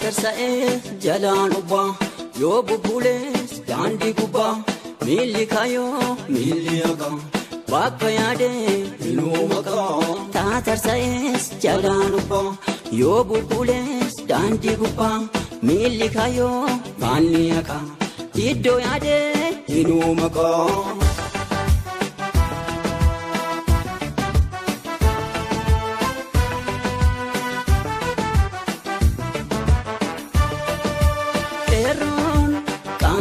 tarsa'ee jalaan obbaa yoo bubbulees daandii gubbaa miilli kaayoo miilli hagaa bakka yaadee inuu maqaa taatarsa'ees jalaan obbaa yoo bubbulees daandii gubbaa miilli kaayoo maalli hagaa iddoo yaadee inuu maqaa.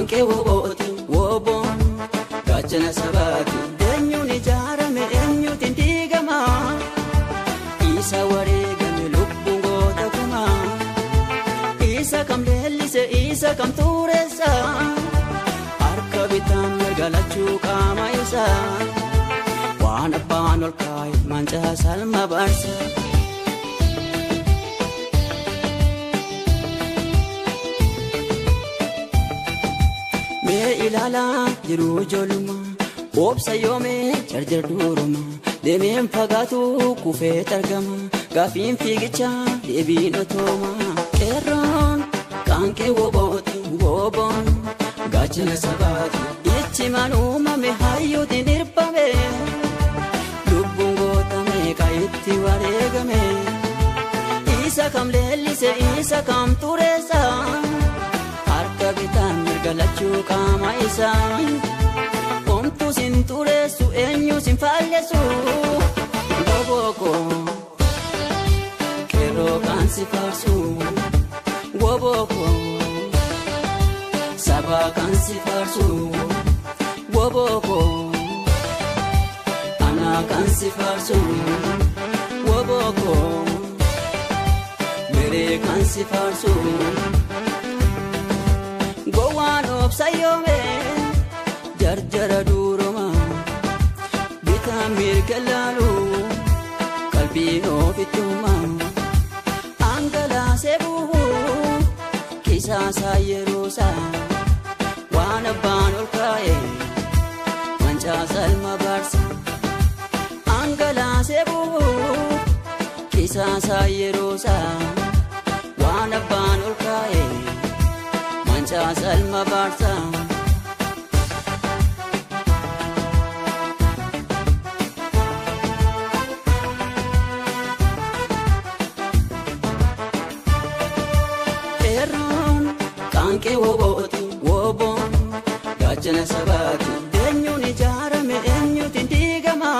Kanke wobooti wobon gachana sabati denyun ijarame enyut indigama isa waregame lubbungo takuma isa kam lelise isa kam turesa arka bitam mergalachu kama isa wana banol kai mancha salma barsa ilala jiru joluma obsa yome charjar duruma demen fagatu kufe targama gafin figicha debin otoma keron kanke woboti wobon gachana sabati ichi manuma me hayu dinirpame lubungo tame kaitti waregame isa kam lelise isa kam turesa bitan mergalachu kama isa ontu sinture su enyu sin fallesu woboko kero kan si farsu woboko saba kan si farsu woboko ana kan si farsu woboko mere kan si farsu Gowan of sayome jarjara duruma bitamir kalalu kalbi of ituma angala sebu kisa sayerosa wana banol kae mancha salma barsa angala sebu kisa sayerosa wana banol kae salma barsa eron kanke woboti wobon gachana sabati denyun ijarame enyu tindigama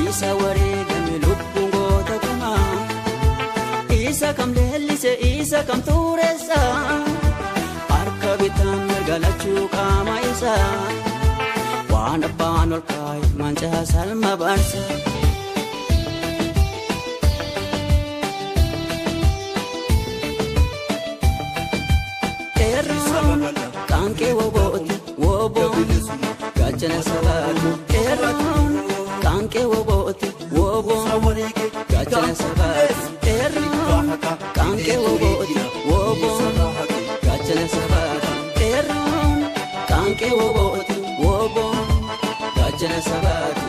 isa waregame lubbungo takuma isa kam lelise isa kam turesa bitam mergalachu kama isa wana banol kai mancha salma barsa eron kanke woboti wobon gachana sabati eron kanke woboti wobon gachana sabati eron kanke woboti wobon gachana sabati kanke woboti wobon gachana sabati